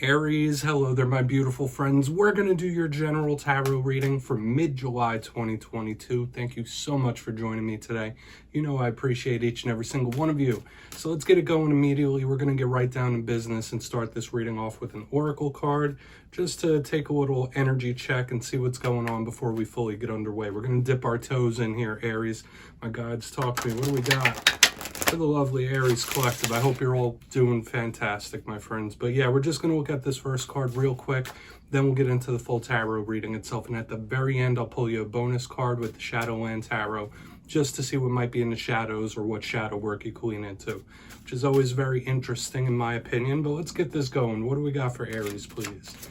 Aries, hello there, my beautiful friends. We're going to do your general tarot reading for mid-July 2022. Thank you so much for joining me today. You know I appreciate each and every single one of you. So let's get it going immediately. We're going to get right down to business and start this reading off with an oracle card, just to take a little energy check and see what's going on before we fully get underway. We're going to dip our toes in here, Aries. My guides, talk to me. What do we got for the lovely Aries collective? I hope you're all doing fantastic, my friends. But yeah, we're just going to look at this first card real quick. Then we'll get into the full tarot reading itself. And at the very end, I'll pull you a bonus card with the Shadowland Tarot, just to see what might be in the shadows or what shadow work you can lean into, which is always very interesting in my opinion. But let's get this going. What do we got for Aries, please?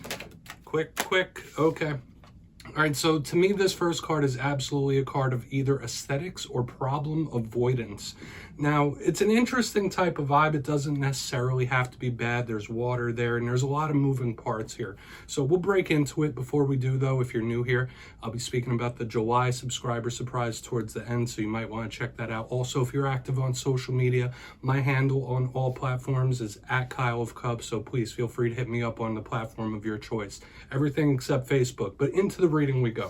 Quick. Okay. All right, so to me, this first card is absolutely a card of either aesthetics or problem avoidance. Now, it's an interesting type of vibe. It doesn't necessarily have to be bad. There's water there, and there's a lot of moving parts here. So we'll break into it. Before we do, though, if you're new here, I'll be speaking about the July subscriber surprise towards the end, so you might want to check that out. Also, if you're active on social media, my handle on all platforms is @KyleofCup, so please feel free to hit me up on the platform of your choice. Everything except Facebook. But into the reading we go.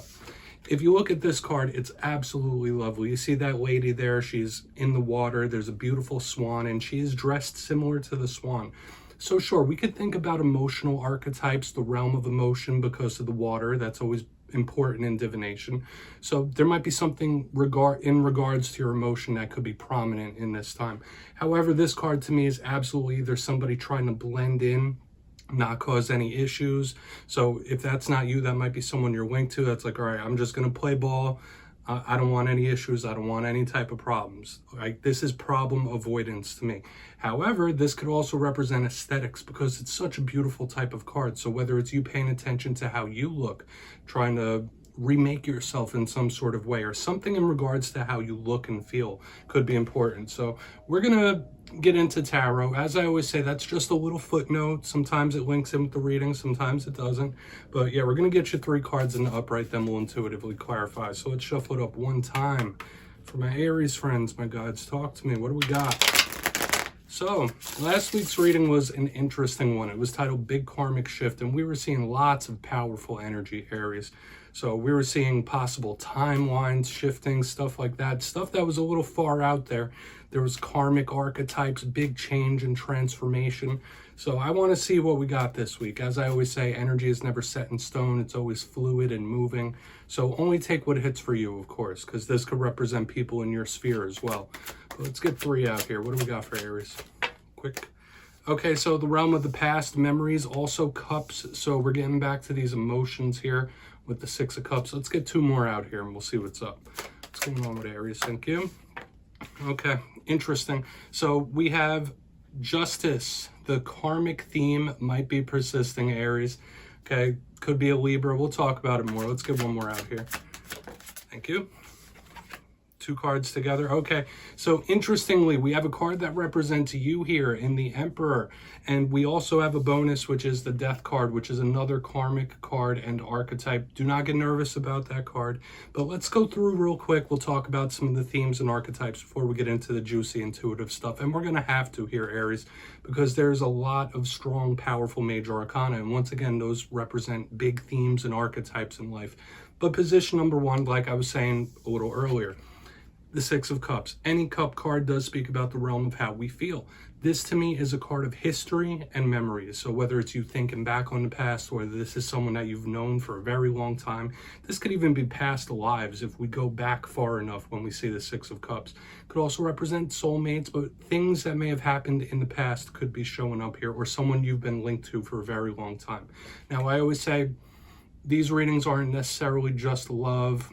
If you look at this card, it's absolutely lovely. You see that lady there, she's in the water. There's a beautiful swan, and she is dressed similar to the swan. So sure, we could think about emotional archetypes, the realm of emotion, because of the water. That's always important in divination. So there might be something in regards to your emotion that could be prominent in this time. However, this card to me is absolutely either somebody trying to blend in, not cause any issues. So if that's not you, that might be someone you're linked to. That's like, all right, I'm just going to play ball. I don't want any issues. I don't want any type of problems. Like, this is problem avoidance to me. However, this could also represent aesthetics because it's such a beautiful type of card. So whether it's you paying attention to how you look, trying to remake yourself in some sort of way, or something in regards to how you look and feel could be important. So we're gonna get into tarot. As I always say, that's just a little footnote. Sometimes it links in with the reading, sometimes it doesn't. But yeah, we're gonna get you 3 cards in the upright, then we'll intuitively clarify. So let's shuffle it up one time. For my Aries friends, my guides, talk to me. What do we got? So last week's reading was an interesting one. It was titled Big Karmic Shift, and we were seeing lots of powerful energy, Aries. So we were seeing possible timelines shifting, stuff like that, stuff that was a little far out there. There was karmic archetypes, big change and transformation. So I want to see what we got this week. As I always say, energy is never set in stone. It's always fluid and moving. So only take what hits for you, of course, because this could represent people in your sphere as well. But let's get 3 out here. What do we got for Aries? Quick. Okay, so the realm of the past, memories, also cups. So we're getting back to these emotions here with the 6 of Cups. Let's get 2 more out here and we'll see what's up. What's going on with Aries? Thank you. Okay, interesting. So we have justice. The karmic theme might be persisting, Aries. Okay, could be a Libra. We'll talk about it more. Let's get 1 more out here. Thank you. 2 cards together. Okay, so interestingly, we have a card that represents you here in the Emperor, and we also have a bonus, which is the Death card, which is another karmic card and archetype. Do not get nervous about that card, but let's go through real quick. We'll talk about some of the themes and archetypes before we get into the juicy intuitive stuff, and we're going to have to here, Aries, because there's a lot of strong, powerful major arcana, and once again, those represent big themes and archetypes in life. But position number 1, like I was saying a little earlier, the 6 of Cups. Any cup card does speak about the realm of how we feel. This to me is a card of history and memories. So whether it's you thinking back on the past, or this is someone that you've known for a very long time, this could even be past lives if we go back far enough when we see the 6 of Cups. Could also represent soulmates, but things that may have happened in the past could be showing up here, or someone you've been linked to for a very long time. Now, I always say these readings aren't necessarily just love.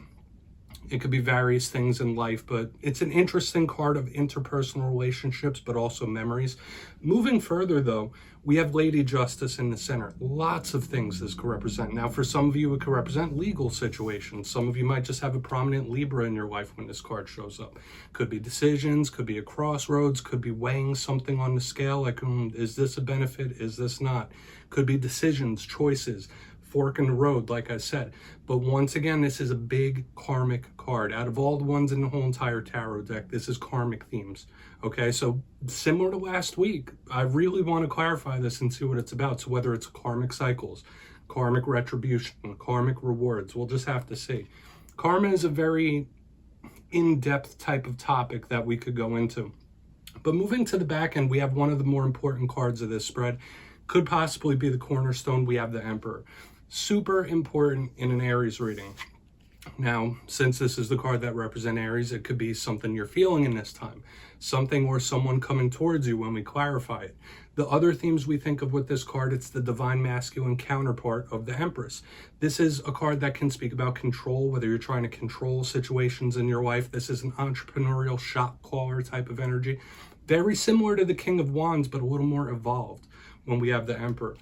It could be various things in life, but it's an interesting card of interpersonal relationships, but also memories. Moving further, though, we have Lady Justice in the center. Lots of things this could represent. Now, for some of you, it could represent legal situations. Some of you might just have a prominent Libra in your life when this card shows up. Could be decisions, could be a crossroads, could be weighing something on the scale, like, is this a benefit, is this not? Could be decisions, choices, fork in the road, like I said. But once again, this is a big karmic card. Out of all the ones in the whole entire tarot deck, this is karmic themes. Okay, so similar to last week, I really want to clarify this and see what it's about. So whether it's karmic cycles, karmic retribution, karmic rewards, we'll just have to see. Karma is a very in-depth type of topic that we could go into. But moving to the back end, we have one of the more important cards of this spread. Could possibly be the cornerstone. We have the Emperor. Super important in an Aries reading. Now, since this is the card that represents Aries, it could be something you're feeling in this time. Something or someone coming towards you when we clarify it. The other themes we think of with this card, it's the divine masculine counterpart of the Empress. This is a card that can speak about control, whether you're trying to control situations in your life. This is an entrepreneurial shot caller type of energy. Very similar to the King of Wands, but a little more evolved when we have the Emperor.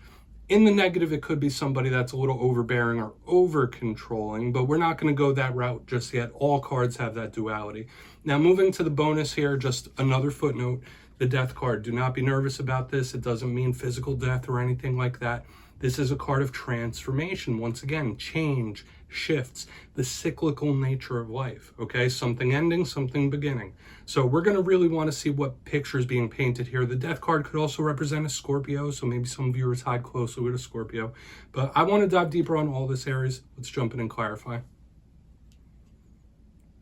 In the negative, it could be somebody that's a little overbearing or over-controlling, but we're not going to go that route just yet. All cards have that duality. Now, moving to the bonus here, just another footnote, the Death card. Do not be nervous about this. It doesn't mean physical death or anything like that. This is a card of transformation. Once again, change, shifts, the cyclical nature of life, okay? Something ending, something beginning. So we're going to really want to see what picture is being painted here. The Death card could also represent a Scorpio, so maybe some of you are tied closely with a Scorpio. But I want to dive deeper on all this, Aries. Let's jump in and clarify.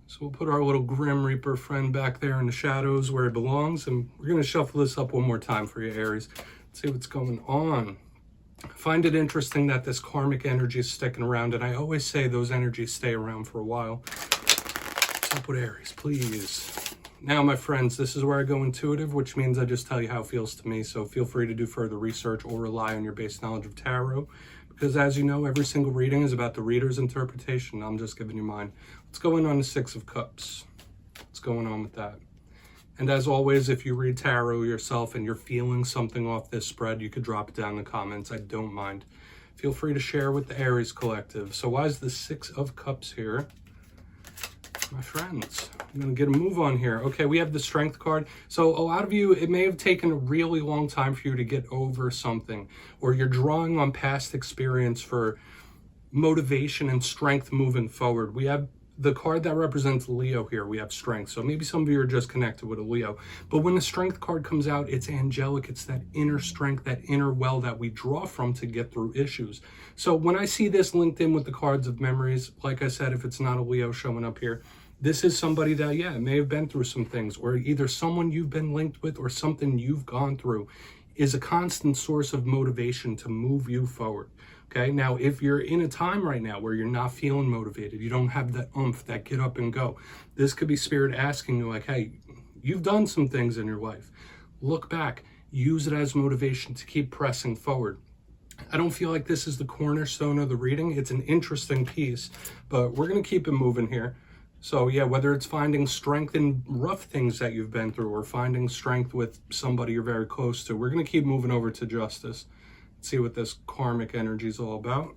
So we'll put our little Grim Reaper friend back there in the shadows where he belongs, and we're going to shuffle this up one more time for you, Aries. Let's see what's going on. I find it interesting that this karmic energy is sticking around, and I always say those energies stay around for a while. What's up with Aries, please? Now, my friends, this is where I go intuitive, which means I just tell you how it feels to me, so feel free to do further research or rely on your base knowledge of tarot, because as you know, every single reading is about the reader's interpretation. I'm just giving you mine. Let's go in on the Six of Cups. What's going on with that? And as always, if you read tarot yourself and you're feeling something off this spread, you could drop it down in the comments. I don't mind. Feel free to share with the Aries collective. So why is the Six of Cups here? My friends, I'm going to get a move on here. Okay, we have the Strength card. So a lot of you, it may have taken a really long time for you to get over something, or you're drawing on past experience for motivation and strength moving forward. We have the card that represents Leo here. We have Strength. So maybe some of you are just connected with a Leo. But when the Strength card comes out, it's angelic. It's that inner strength, that inner well that we draw from to get through issues. So when I see this linked in with the cards of memories, like I said, if it's not a Leo showing up here, this is somebody that, yeah, may have been through some things, or either someone you've been linked with or something you've gone through is a constant source of motivation to move you forward. Okay, now if you're in a time right now where you're not feeling motivated, you don't have that oomph, that get up and go, this could be Spirit asking you like, hey, you've done some things in your life. Look back, use it as motivation to keep pressing forward. I don't feel like this is the cornerstone of the reading. It's an interesting piece, but we're going to keep it moving here. So yeah, whether it's finding strength in rough things that you've been through or finding strength with somebody you're very close to, we're going to keep moving over to Justice. See what this karmic energy is all about.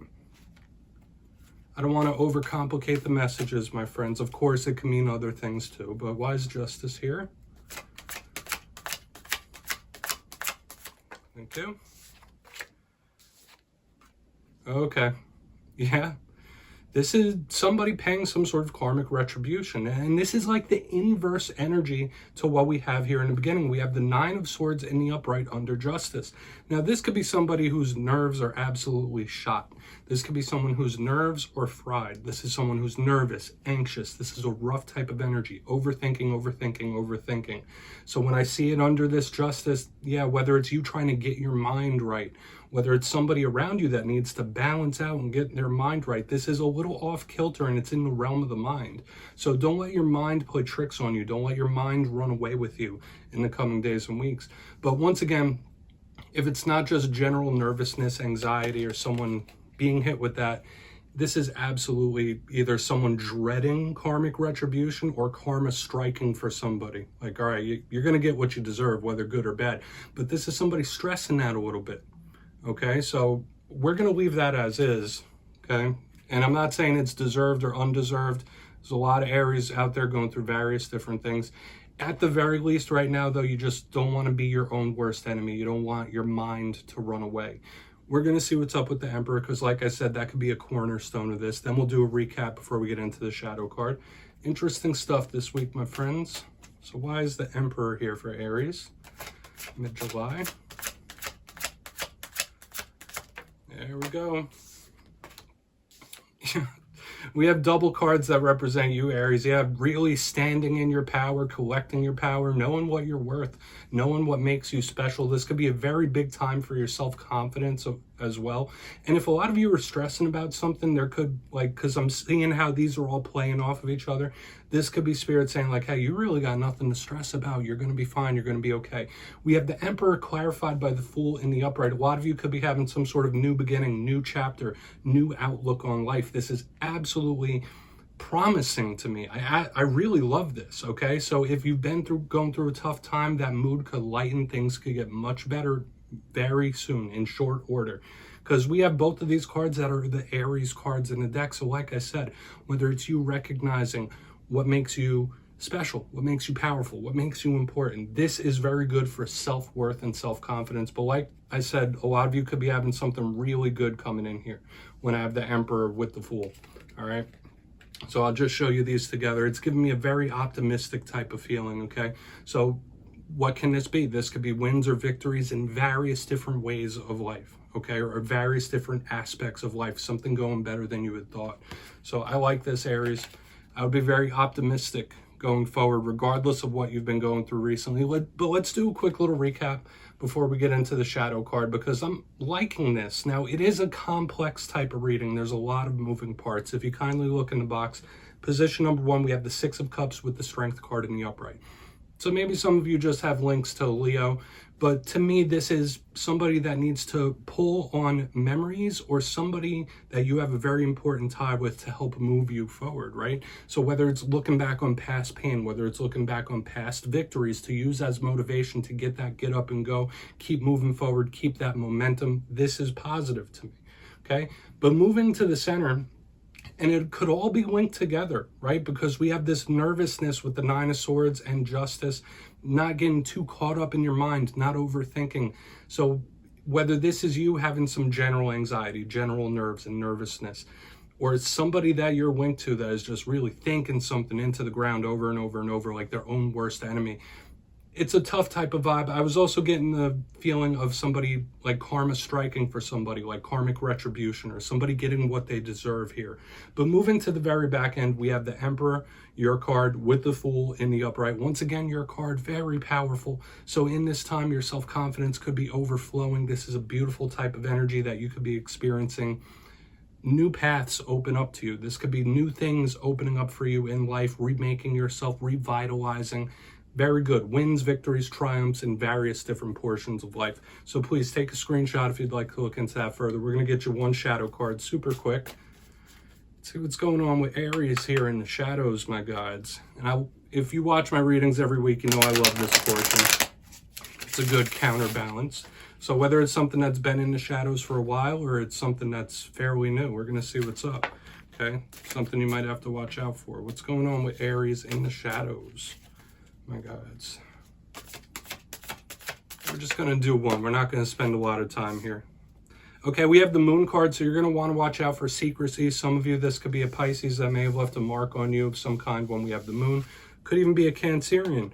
I don't want to overcomplicate the messages, my friends. Of course, it can mean other things too, but why is Justice here? Thank you. Okay. Yeah. This is somebody paying some sort of karmic retribution. And this is like the inverse energy to what we have here in the beginning. We have the Nine of Swords in the upright under Justice. Now, this could be somebody whose nerves are absolutely shot. This could be someone whose nerves are fried. This is someone who's nervous, anxious. This is a rough type of energy. Overthinking, overthinking, overthinking. So when I see it under this Justice, yeah, whether it's you trying to get your mind right, whether it's somebody around you that needs to balance out and get their mind right, this is a little off kilter and it's in the realm of the mind. So don't let your mind play tricks on you. Don't let your mind run away with you in the coming days and weeks. But once again, if it's not just general nervousness, anxiety, or someone being hit with that, this is absolutely either someone dreading karmic retribution or karma striking for somebody. Like, all right, you're going to get what you deserve, whether good or bad. But this is somebody stressing that a little bit. Okay, so we're going to leave that as is, okay? And I'm not saying it's deserved or undeserved. There's a lot of Aries out there going through various different things. At the very least right now, though, you just don't want to be your own worst enemy. You don't want your mind to run away. We're going to see what's up with the Emperor, because like I said, that could be a cornerstone of this. Then we'll do a recap before we get into the shadow card. Interesting stuff this week, my friends. So why is the Emperor here for Aries? Mid-July. There we go. We have double cards that represent you, Aries. You have really standing in your power, collecting your power, knowing what you're worth, knowing what makes you special. This could be a very big time for your self-confidence as well. And if a lot of you are stressing about something, there could, like, because I'm seeing how these are all playing off of each other, this could be Spirit saying, like, hey, you really got nothing to stress about. You're going to be fine. You're going to be okay. We have the Emperor clarified by the Fool in the upright. A lot of you could be having some sort of new beginning, new chapter, new outlook on life. This is absolutely promising to me. I really love this, okay? So if you've been going through a tough time, that mood could lighten. Things could get much better very soon, in short order. Because we have both of these cards that are the Aries cards in the deck. So like I said, whether it's you recognizing what makes you special, what makes you powerful, what makes you important, this is very good for self-worth and self-confidence. But like I said, a lot of you could be having something really good coming in here when I have the Emperor with the Fool, all right? So I'll just show you these together. It's giving me a very optimistic type of feeling, okay? So what can this be? This could be wins or victories in various different ways of life, okay? Or various different aspects of life, something going better than you had thought. So I like this, Aries. I would be very optimistic going forward, regardless of what you've been going through recently. But let's do a quick little recap before we get into the shadow card, because I'm liking this. Now, it is a complex type of reading. There's a lot of moving parts. If you kindly look in the box, position number 1, we have the 6 of Cups with the Strength card in the upright. So maybe some of you just have links to Leo, but to me, this is somebody that needs to pull on memories, or somebody that you have a very important tie with to help move you forward, right? So whether it's looking back on past pain, whether it's looking back on past victories to use as motivation to get up and go, keep moving forward, keep that momentum, this is positive to me, okay? But moving to the center, and it could all be linked together, right? Because we have this nervousness with the 9 of Swords and Justice, not getting too caught up in your mind, not overthinking. So whether this is you having some general anxiety, general nerves and nervousness, or it's somebody that you're linked to that is just really thinking something into the ground over and over and over, like their own worst enemy, it's a tough type of vibe. I was also getting the feeling of somebody like karma striking for somebody, like karmic retribution, or somebody getting what they deserve here. But moving to the very back end, we have the Emperor, your card, with the Fool in the upright. Once again, your card, very powerful. So in this time, your self-confidence could be overflowing. This is a beautiful type of energy that you could be experiencing. New paths open up to you. This could be new things opening up for you in life, remaking yourself, revitalizing. Very good. Wins, victories, triumphs in various different portions of life. So please take a screenshot if you'd like to look into that further. We're going to get you one shadow card super quick. Let's see what's going on with Aries here in the shadows, my guides. And if you watch my readings every week, you know I love this portion. It's a good counterbalance. So whether it's something that's been in the shadows for a while, or it's something that's fairly new, we're going to see what's up. Okay? Something you might have to watch out for. What's going on with Aries in the shadows? My guides. We're just going to do one. We're not going to spend a lot of time here. Okay, we have the Moon card, so you're going to want to watch out for secrecy. Some of you, this could be a Pisces that may have left a mark on you of some kind when we have the Moon. Could even be a Cancerian.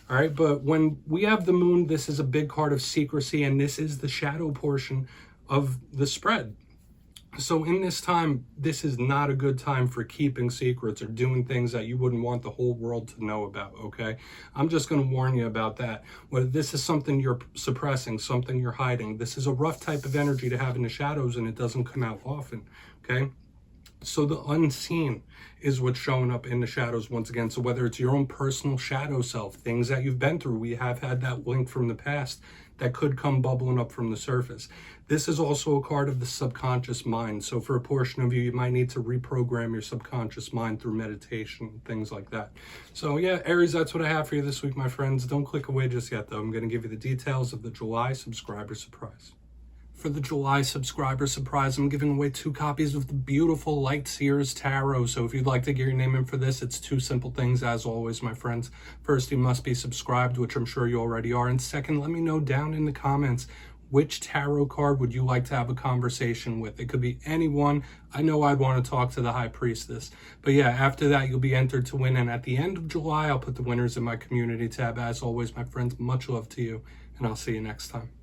All right, but when we have the Moon, this is a big card of secrecy, and this is the shadow portion of the spread. So in this time, this is not a good time for keeping secrets or doing things that you wouldn't want the whole world to know about, okay? I'm just going to warn you about that. Whether this is something you're suppressing, something you're hiding, this is a rough type of energy to have in the shadows, and it doesn't come out often, okay? So the unseen is what's showing up in the shadows once again. So whether it's your own personal shadow self, things that you've been through, we have had that link from the past that could come bubbling up from the surface. This is also a card of the subconscious mind. So for a portion of you, you might need to reprogram your subconscious mind through meditation, things like that. So yeah, Aries, that's what I have for you this week, my friends. Don't click away just yet, though. I'm going to give you the details of the July subscriber surprise. For the July subscriber surprise, I'm giving away 2 copies of the beautiful Light Seers Tarot. So if you'd like to get your name in for this, it's 2 simple things, as always, my friends. First, you must be subscribed, which I'm sure you already are. And second, let me know down in the comments which tarot card would you like to have a conversation with. It could be anyone. I know I'd want to talk to the High Priestess. But yeah, after that, you'll be entered to win. And at the end of July, I'll put the winners in my community tab. As always, my friends, much love to you, and I'll see you next time.